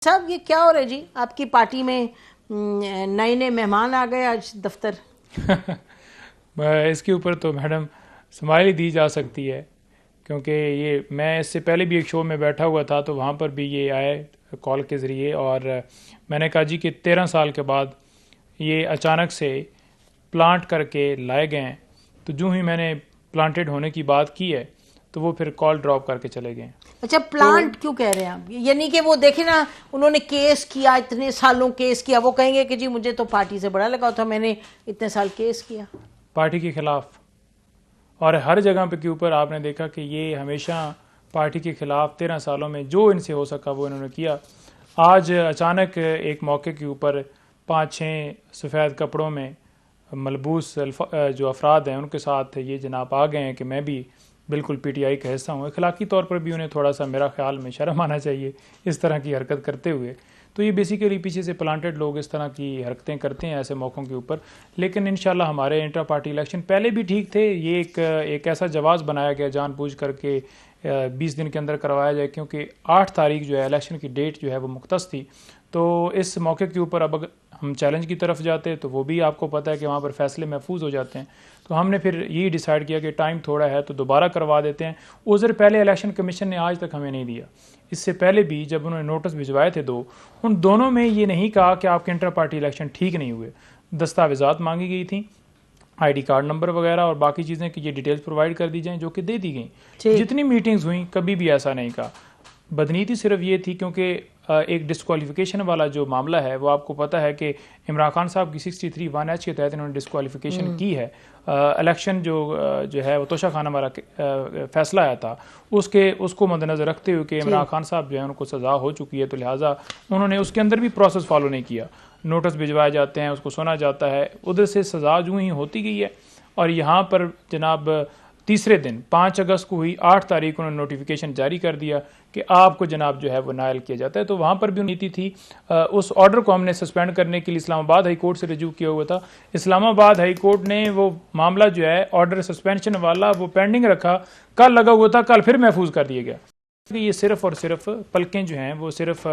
صاحب یہ کیا ہو رہا ہے جی؟ آپ کی پارٹی میں نئے مہمان آ گئے آج دفتر؟ اس کے اوپر تو میڈم سمائل دی جا سکتی ہے، کیونکہ یہ میں اس سے پہلے بھی ایک شو میں بیٹھا ہوا تھا تو وہاں پر بھی یہ آئے کال کے ذریعے، اور میں نے کہا جی کہ 13 سال کے بعد یہ اچانک سے پلانٹ کر کے لائے گئے ہیں، تو جو ہی میں نے پلانٹڈ ہونے کی بات کی ہے تو وہ پھر کال ڈراپ کر کے چلے گئے۔ اچھا، پلانٹ کیوں کہہ رہے ہیں آپ؟ یعنی کہ وہ دیکھیں نا، انہوں نے کیس کیا، اتنے سالوں کیس کیا، وہ کہیں گے کہ جی مجھے تو پارٹی سے بڑا لگا تھا، میں نے اتنے سال کیس کیا پارٹی کے خلاف، اور ہر جگہ پہ کے اوپر آپ نے دیکھا کہ یہ ہمیشہ پارٹی کے خلاف 13 سالوں میں جو ان سے ہو سکا وہ انہوں نے کیا۔ آج اچانک ایک موقع کے اوپر 5-6 سفید کپڑوں میں ملبوس جو افراد ہیں ان کے ساتھ یہ جناب آ گئے ہیں کہ میں بھی بالکل پی ٹی آئی کا حصہ ہوں۔ اخلاقی طور پر بھی انہیں تھوڑا سا میرا خیال میں شرم آنا چاہیے اس طرح کی حرکت کرتے ہوئے۔ تو یہ بیسیکلی پیچھے سے پلانٹڈ لوگ اس طرح کی حرکتیں کرتے ہیں ایسے موقعوں کے اوپر، لیکن انشاءاللہ ہمارے انٹرا پارٹی الیکشن پہلے بھی ٹھیک تھے۔ یہ ایک ایسا جواز بنایا گیا جان بوجھ کر کے 20 دن کے اندر کروایا جائے، کیونکہ 8 تاریخ جو ہے الیکشن کی ڈیٹ جو ہے وہ مختص تھی۔ تو اس موقع کے اوپر اب ہم چیلنج کی طرف جاتے تو وہ بھی آپ کو پتہ ہے کہ وہاں پر فیصلے محفوظ ہو جاتے ہیں، تو ہم نے پھر یہی ڈیسائیڈ کیا کہ ٹائم تھوڑا ہے تو دوبارہ کروا دیتے ہیں۔ عذر پہلے الیکشن کمیشن نے آج تک ہمیں نہیں دیا، اس سے پہلے بھی جب انہوں نے نوٹس بھجوائے تھے ان دونوں میں یہ نہیں کہا کہ آپ کے انٹر پارٹی الیکشن ٹھیک نہیں ہوئے۔ دستاویزات مانگی گئی تھیں، آئی ڈی کارڈ نمبر وغیرہ اور باقی چیزیں کہ یہ ڈیٹیلز پرووائڈ کر دی جائیں، جو کہ دے دی گئیں۔ جتنی میٹنگز ہوئیں کبھی بھی ایسا نہیں کہا۔ بدنیتی صرف یہ تھی کیونکہ ایک ڈسکوالیفیکیشن والا جو معاملہ ہے وہ آپ کو پتہ ہے کہ عمران خان صاحب کی 63(1)H کے تحت انہوں نے ڈسکوالیفیکیشن کی ہے۔ الیکشن جو ہے وہ توشہ خانہ والا فیصلہ آیا تھا، اس کو مد نظر رکھتے ہوئے کہ عمران خان صاحب جو ہے ان کو سزا ہو چکی ہے، تو لہٰذا انہوں نے اس کے اندر بھی پروسیس فالو نہیں کیا۔ نوٹس بھجوائے جاتے ہیں، اس کو سنا جاتا ہے، ادھر سے سزا جو ہی ہوتی گئی ہے، اور یہاں پر جناب تیسرے دن 5 اگست کو ہوئی، 8 تاریخ کو انہوں نے نوٹیفیکیشن جاری کر دیا کہ آپ کو جناب جو ہے وہ نائل کیا جاتا ہے۔ تو وہاں پر بھی نیتی تھی، اس آرڈر کو ہم نے سسپینڈ کرنے کے لیے اسلام آباد ہائی کورٹ سے رجوع کیا ہوا تھا۔ اسلام آباد ہائی کورٹ نے وہ معاملہ جو ہے آرڈر سسپینشن والا وہ پینڈنگ رکھا، کل لگا ہوا تھا، کل پھر محفوظ کر دیا گیا۔ یہ صرف اور صرف پلکیں جو ہیں وہ صرف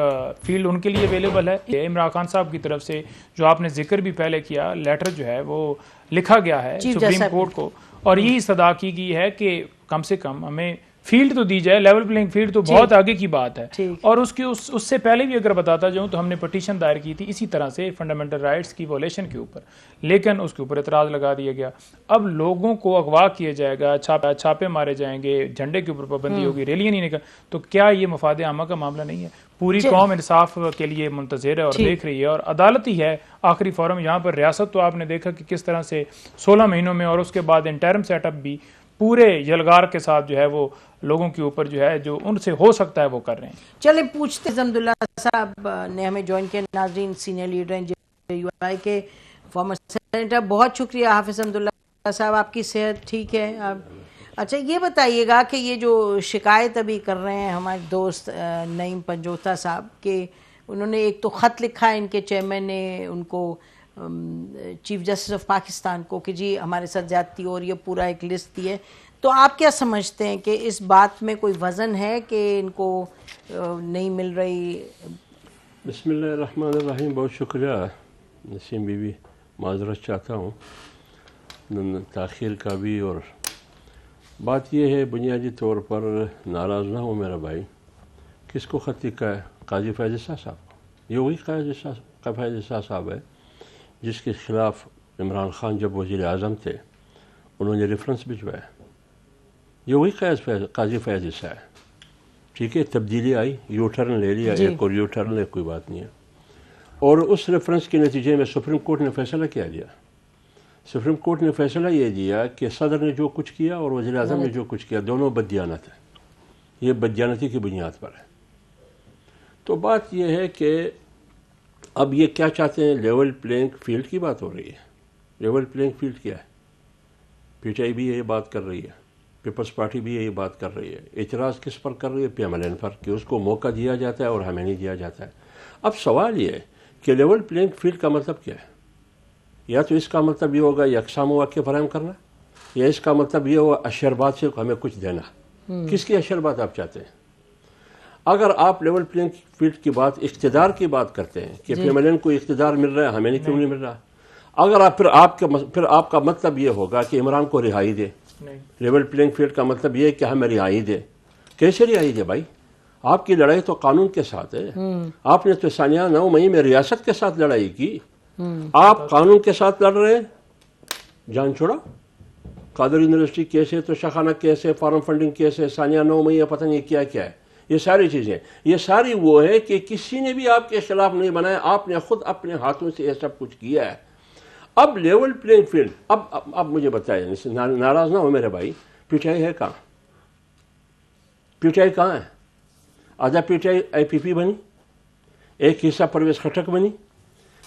فیلڈ ان کے لیے اویلیبل ہے۔ عمران خان صاحب کی طرف سے جو آپ نے ذکر بھی پہلے کیا، لیٹر جو ہے وہ لکھا گیا ہے سپریم کورٹ کو، اور یہی صدا کی گئی ہے کہ کم سے کم ہمیں فیلڈ تو دی جائے۔ لیول پلینگ فیلڈ تو بہت آگے کی بات ہے، اور اس سے پہلے بھی اگر بتاتا جاؤں تو ہم نے پٹیشن دائر کی تھی اسی طرح سے فنڈامنٹل رائٹس کی ویولیشن کے اوپر، لیکن اس کے اوپر اعتراض لگا دیا گیا۔ اب لوگوں کو اغوا کیا جائے گا، چھاپے مارے جائیں گے، جھنڈے کے اوپر پابندی ہوگی، ریلیاں نہیں نکل، تو کیا یہ مفاد عامہ کا معاملہ نہیں ہے؟ پوری قوم انصاف کے لیے منتظر ہے اور دیکھ رہی ہے، اور عدالت ہی ہے آخری فورم۔ یہاں پر ریاست تو آپ نے دیکھا کہ کس طرح سے 16 مہینوں میں، اور اس کے بعد انٹرم سیٹ اپ بھی پورے یلغار کے ساتھ جو ہے وہ لوگوں کے اوپر جو ہے جو ان سے ہو سکتا ہے وہ کر رہے ہیں۔ چلے پوچھتے حفظ اللہ صاحب نے ہمیں جوائن کیا، ناظرین سینئر لیڈر ہیں JUI کے فارمر سینیٹر، بہت شکریہ حافظ اللہ صاحب، آپ کی صحت ٹھیک ہے؟ اچھا یہ بتائیے گا کہ یہ جو شکایت ابھی کر رہے ہیں ہمارے دوست نعیم پنجوتا صاحب، کہ انہوں نے ایک تو خط لکھا ہے ان کے چیئرمین نے ان کو، چیف جسٹس آف پاکستان کو، کہ جی ہمارے ساتھ زیادتی اور یہ پورا ایک لسٹ دی ہے، تو آپ کیا سمجھتے ہیں کہ اس بات میں کوئی وزن ہے کہ ان کو نہیں مل رہی؟ بسم اللہ الرحمن الرحیم۔ بہت شکریہ نسیم بی بی، معذرت چاہتا ہوں تاخیر کا بھی، اور بات یہ ہے بنیادی طور پر ناراض نہ ہو میرا بھائی، کس کو خط لکھا ہے؟ قاضی فیض عیسیٰ صاحب۔ یہ وہی قاضی فیض عیسیٰ صاحب ہے جس کے خلاف عمران خان جب وزیر اعظم تھے انہوں نے ریفرنس بھجوایا۔ یہ وہی قاضی فیض عیسیٰ ہے، ٹھیک ہے؟ تبدیلی آئی، یو ٹرن لے لیا، ایک اور یو ٹرن ہے، کوئی بات نہیں ہے۔ اور اس ریفرنس کے نتیجے میں سپریم کورٹ نے فیصلہ کیا دیا؟ سپریم کورٹ نے فیصلہ یہ دیا کہ صدر نے جو کچھ کیا اور وزیر اعظم نے جو کچھ کیا دونوں بددیانت ہیں، یہ بددیانتی کی بنیاد پر ہے۔ تو بات یہ ہے کہ اب یہ کیا چاہتے ہیں؟ لیول پلینگ فیلڈ کی بات ہو رہی ہے۔ لیول پلینگ فیلڈ کیا ہے؟ PTI بھی یہی بات کر رہی ہے، پیپلز پارٹی بھی یہی بات کر رہی ہے۔ اعتراض کس پر کر رہی ہے؟ PMLN پر، کہ اس کو موقع دیا جاتا ہے اور ہمیں نہیں دیا جاتا ہے۔ اب سوال یہ ہے کہ لیول پلینگ فیلڈ کا مطلب کیا ہے؟ یا تو اس کا مطلب یہ ہوگا یکساں مواقع فراہم کرنا، یا اس کا مطلب یہ ہوگا اشربات سے ہمیں کچھ دینا۔ کس کی اشربات آپ چاہتے ہیں؟ اگر آپ لیول پلینگ فیلڈ کی بات اقتدار کی بات کرتے ہیں کہ فیملین کو اقتدار مل رہا ہے, ہمیں نہیں کیوں نہیں مل رہا, اگر آپ پھر آپ کا مطلب یہ ہوگا کہ عمران کو رہائی دے. لیول پلینگ فیلڈ کا مطلب یہ ہے کہ ہمیں رہائی دے. کیسے رہائی دے بھائی؟ آپ کی لڑائی تو قانون کے ساتھ ہے. آپ نے تو ثانیہ 9 مئی میں ریاست کے ساتھ لڑائی کی, آپ قانون کے ساتھ لڑ رہے ہیں. جان چھوڑا, قادر یونیورسٹی کیس ہے, تو شاخانہ کیس ہے, فارم فنڈنگ کیس ہے, ثانیہ 9 مئی ہے, پتہ نہیں کیا کیا ہے. یہ ساری چیزیں, یہ ساری وہ ہے کہ کسی نے بھی آپ کے خلاف نہیں بنایا, آپ نے خود اپنے ہاتھوں سے یہ سب کچھ کیا ہے. اب لیول پلینگ فیلڈ, اب مجھے بتائیں, ناراض نہ ہو میرے بھائی, پی ٹی آئی ہے کہاں؟ پی ٹی آئی کہاں ہے؟ آدھا پی ٹی آئی آئی پی پی بنی, ایک حصہ پرویز خٹک بنی,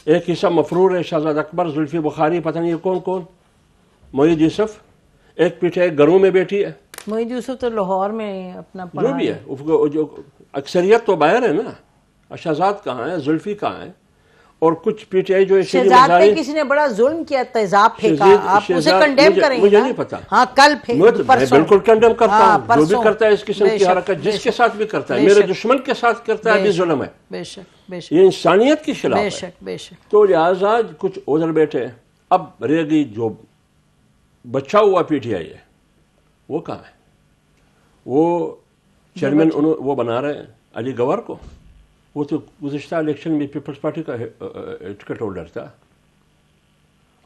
ایک حصہ مفرور ہے, شہزاد اکبر, زلفی بخاری, پتہ نہیں کون کون, معید یوسف. ایک پی ٹی آئی گروں میں بیٹھی ہے. معید یوسف تو لاہور میں اپنا جو بھی ہے, جو اکثریت تو باہر ہے نا. شہزاد کہاں ہے, زلفی کہاں ہے, اور کچھ پی ٹی آئی جو شہزاد پہ کسی نے بڑا ظلم کیا, تیزاب پھینکا, آپ اسے کنڈیم کریں گے؟ مجھے نہیں پتا. ہاں کل میں بالکل کنڈیم کرتا ہوں, جو بھی کرتا ہے اس قسم کی حرکت, جس کے ساتھ بھی کرتا ہے, میرے دشمن کے ساتھ کرتا ہے, بھی ظلم ہے. بے شک بے شک یہ انسانیت کی خلاف ہے. بے شک بے شک. تو لہٰذا کچھ ادھر بیٹھے. اب رہ گئی جو بچہ ہوا پی ٹی آئی ہے, وہ کہاں ہے؟ وہ چیئرمین وہ بنا رہے ہیں علی گوہر کو. وہ تو گزشتہ الیکشن میں پیپلز پارٹی کا ٹکٹ ہولڈر تھا.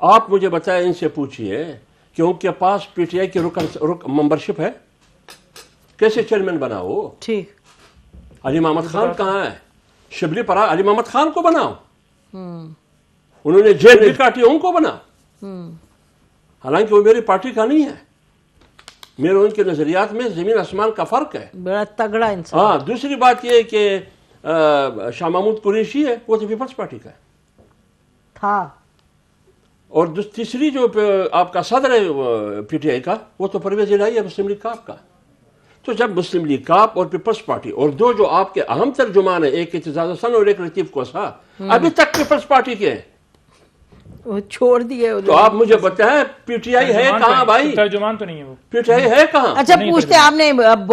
آپ مجھے بتائیں, ان سے پوچھئے کہ ان کے پاس پی ٹی آئی کی ممبرشپ ہے, کیسے چیئرمین بنا وہ؟ ٹھیک. علی محمد خان کہاں ہے؟ شبلی پرا علی محمد خان کو بناؤ. انہوں نے جیل بھی کاٹی, ان کو بنا. حالانکہ وہ میری پارٹی کا نہیں ہے, میرے ان کے نظریات میں زمین آسمان کا فرق ہے. بڑا تگڑا انسان. ہاں, دوسری بات یہ کہ شاہ محمود قریشی ہے, وہ تو پیپلز پارٹی کا ہے تھا. اور تیسری جو آپ کا صدر ہے پی ٹی آئی کا, وہ تو پرویز الہی ہے مسلم لیگ کاپ کا. تو جب مسلم لیگ کاپ اور پیپلز پارٹی اور دو جو آپ کے اہم ترجمان ہیں, ایک اعتزاز حسن اور ایک لطیف کوسا, ابھی تک پیپلز پارٹی کے ہیں, وہ چھوڑ دیے. تو آپ مجھے بتائیں پی ٹی آئی ہے کہاں بھائی؟ ترجمان تو نہیں ہے وہ. پی ٹی آئی ہے کہاں؟ اچھا پوچھتے آپ نے